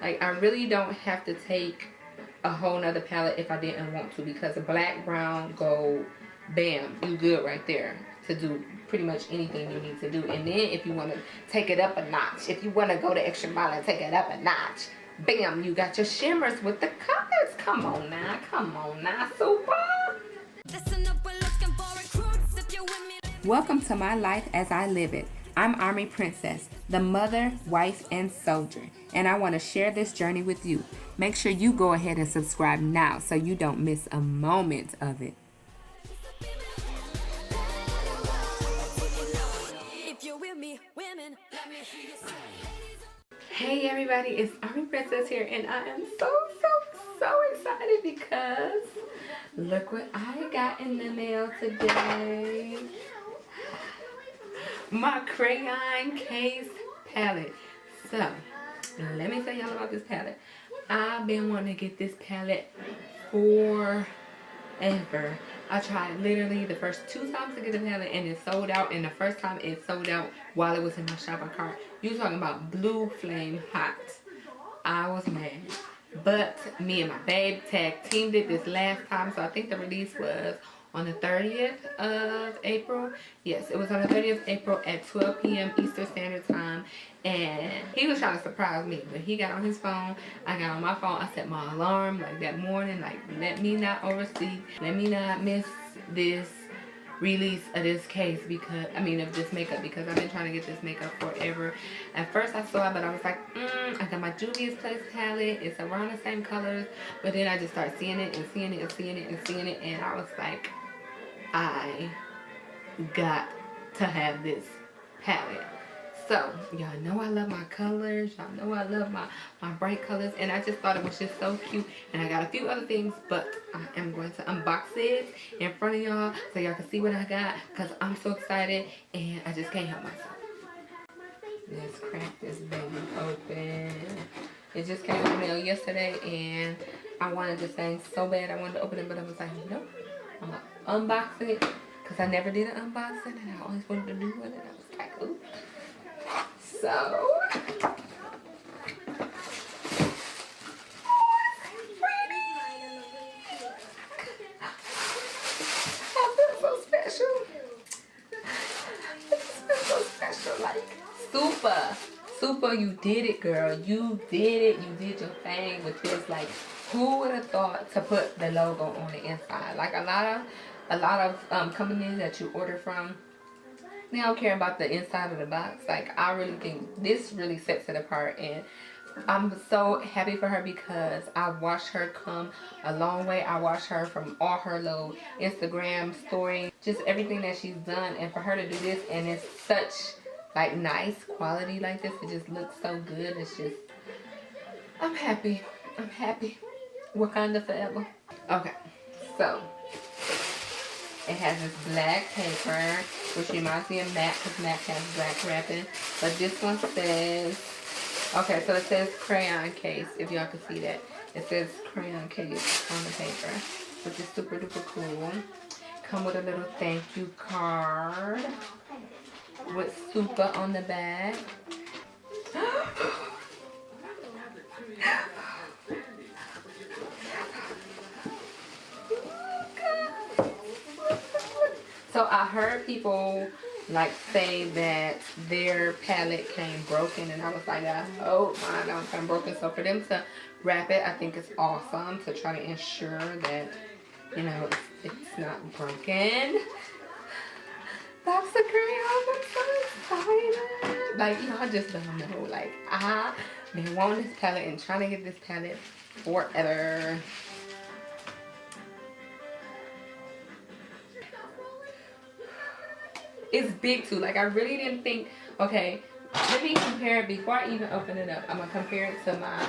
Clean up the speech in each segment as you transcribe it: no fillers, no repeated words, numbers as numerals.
Like, I really don't have to take a whole nother palette if I didn't want to, because black, brown, gold, bam, you good right there to do pretty much anything you need to do. And then if you want to take it up a notch, if you want to go the extra mile and take it up a notch, bam, you got your shimmers with the colors. Come on now, super. Welcome to my life as I live it. I'm Army Princess, the mother, wife, and soldier, and I want to share this journey with you. Make sure you go ahead and subscribe now so you don't miss a moment of it. Hey everybody, it's Army Princess here, and I am so excited because look what I got in the mail today. My Crayon Case palette. So, let me tell y'all about this palette. I've been wanting to get this palette forever. I tried literally the first 2 times to get the palette and it sold out, and the first time it sold out while it was in my shopping cart. You talking about blue flame hot. I was mad. But me and my babe tag teamed it this last time, so I think the release was on the 30th of April. Yes, it was on the 30th of April at 12 p.m. Eastern Standard Time. And he was trying to surprise me, but he got on his phone. I got on my phone. I set my alarm like that morning, like let me not oversleep. Let me not miss this release of this case, because of this makeup, because I've been trying to get this makeup forever. At first I saw it, but I was like, I got my Juvia's Place palette. It's around the same colors, but then I just started seeing it and seeing it and seeing it and seeing it, and I was like, I got to have this palette. So, y'all know I love my colors. Y'all know I love my bright colors. And I just thought it was just so cute. And I got a few other things, but I am going to unbox it in front of y'all so y'all can see what I got, because I'm so excited and I just can't help myself. Let's crack this baby open. It just came in the mail yesterday and I wanted this thing so bad. I wanted to open it, but I was like, nope. I'm going to unbox it, because I never did an unboxing and I always wanted to do one, and I was like, ooh. So, like super, you did it, girl. You did it. You did your thing with this. Like, who would have thought to put the logo on the inside? Like, a lot of companies that you order from, they don't care about the inside of the box. Like, I really think this really sets it apart, and I'm so happy for her because I've watched her come a long way. I watched her from all her little Instagram stories, just everything that she's done, and for her to do this, and it's such like nice quality like this, it just looks so good. It's just, I'm happy. Wakanda forever. Okay, so it has this black paper, which reminds me of MAC, because MAC has black wrapping. But this one says, okay, so it says Crayon Case, if y'all can see that. It says Crayon Case on the paper, which is super duper cool. Come with a little thank you card with super on the back. So I heard people like say that their palette came broken, and I was like, I hope mine don't come broken. So for them to wrap it, I think it's awesome, to try to ensure that, you know, it's not broken. Box of Crayons, I'm so excited. Like, y'all just don't know. Like, I've been wanting this palette and trying to get this palette forever. It's big too. Like, I really didn't think, okay, let me compare it before I even open it up. I'm going to compare it to my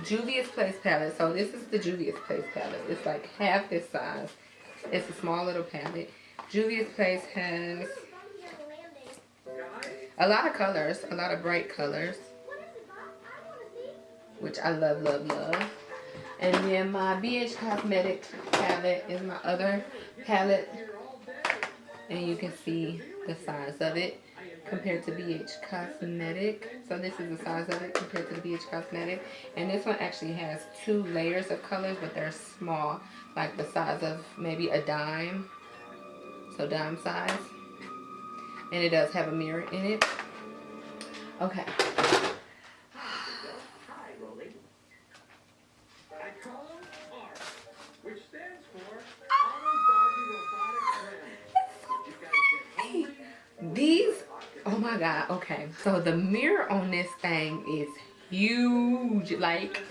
Juvia's Place palette. So this is the Juvia's Place palette. It's like half this size. It's a small little palette. Juvia's Place has a lot of colors, a lot of bright colors, which I love, love, love. And then my BH Cosmetics palette is my other palette. And you can see the size of it. compared to BH Cosmetic. So this is the size of it compared to the BH Cosmetic. And this one actually has 2 layers of colors, but they're small, like the size of maybe a dime. So dime size. And it does have a mirror in it. Okay. These, oh my god, okay, so the mirror on this thing is huge, like,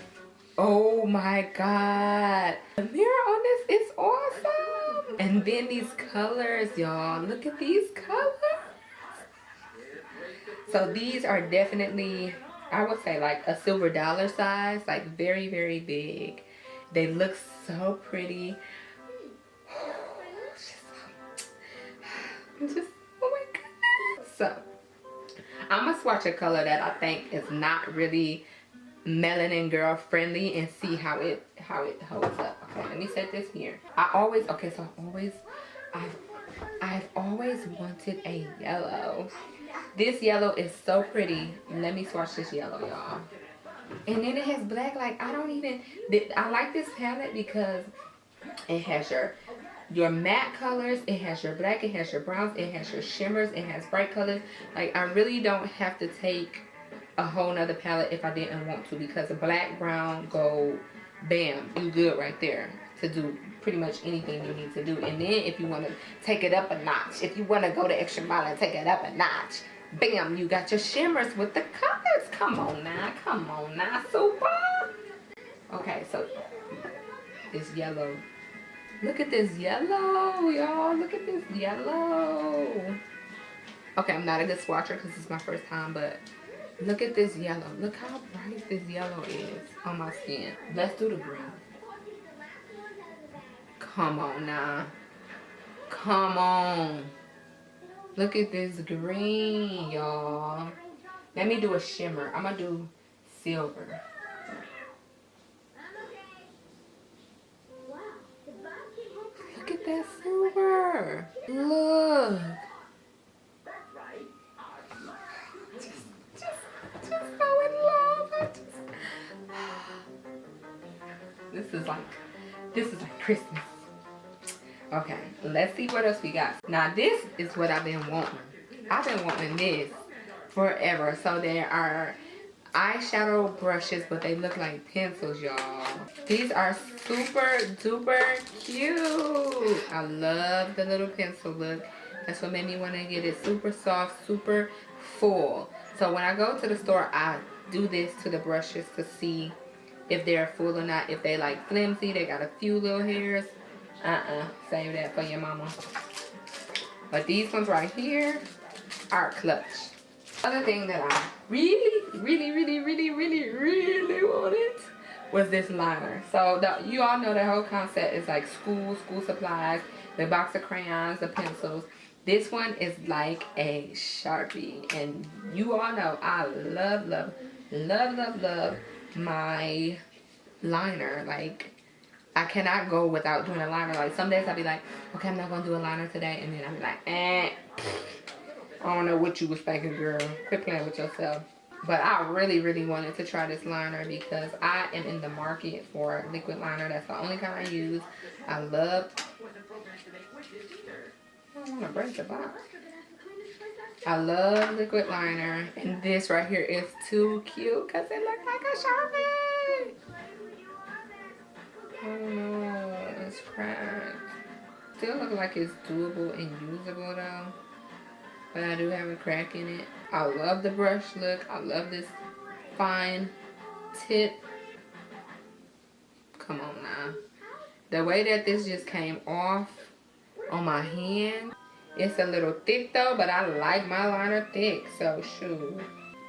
oh my god, the mirror on this is awesome. And then these colors, y'all, look at these colors. So these are definitely, I would say, like a silver dollar size, like very, very big. They look so pretty. Just, oh my goodness. So I'm gonna swatch a color that I think is not really melanin girl friendly and see how it holds up. Okay, let me set this here. I've always wanted a yellow. This yellow is so pretty. Let me swatch this yellow, y'all. And then it has black. Like, I like this palette because it has your matte colors, it has your black, it has your browns, it has your shimmers, it has bright colors. Like, I really don't have to take a whole nother palette if I didn't want to, because black, brown, gold, bam, you good right there to do pretty much anything you need to do. And then if you want to take it up a notch, if you want to go the extra mile and take it up a notch, bam, you got your shimmers with the colors. Come on now, super. Okay, so this yellow. Look at this yellow, y'all. Look at this yellow. Okay, I'm not a good swatcher because it's my first time, but look at this yellow. Look how bright this yellow is on my skin. Let's do the green. Come on now. Come on. Look at this green, y'all. Let me do a shimmer. I'm going to do silver. Look at that silver. Look. Just so in love. This is like Christmas. Okay, let's see what else we got. Now this is what I've been wanting. I've been wanting this forever. So there are eyeshadow brushes, but they look like pencils, y'all. These are super duper cute. I love the little pencil look. That's what made me want to get it. Super soft, super full. So when I go to the store, I do this to the brushes to see if they're full or not. If they like flimsy, they got a few little hairs. Save that for your mama. But these ones right here are clutch. Other thing that I really wanted was this liner. So you all know the whole concept is like school supplies, the box of crayons, the pencils. This one is like a Sharpie, and you all know I love my liner. Like, I cannot go without doing a liner. Like, some days I'll be like, okay, I'm not gonna do a liner today, and then I'll be like, I don't know what you was thinking, girl. Quit playing with yourself. But I really wanted to try this liner because I am in the market for liquid liner. That's the only kind I use. I don't want to break the box. I love liquid liner, and this right here is too cute because it looks like a Sharpie. Oh no, it's cracked. Still look like it's doable and usable though. But I do have a crack in it. I love the brush look. I love this fine tip. Come on now. The way that this just came off on my hand. It's a little thick though, but I like my liner thick. So shoot.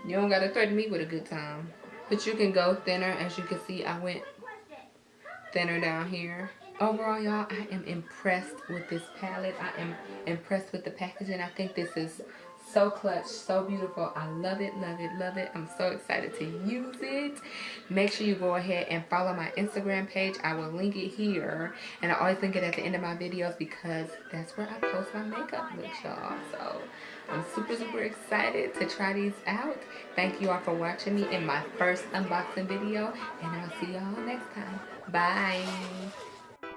You don't gotta threaten me with a good time. But you can go thinner. As you can see, I went thinner down here. Overall, y'all, I am impressed with this palette. I am impressed with the packaging. I think this is So clutch, so beautiful. I love it, love it, love it. I'm so excited to use it. Make sure you go ahead and follow my Instagram page. I will link it here. And I always link it at the end of my videos because that's where I post my makeup looks, y'all. So I'm super, super excited to try these out. Thank you all for watching me in my first unboxing video. And I'll see y'all next time. Bye.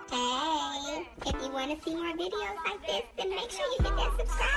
Hey, if you want to see more videos like this, then make sure you hit that subscribe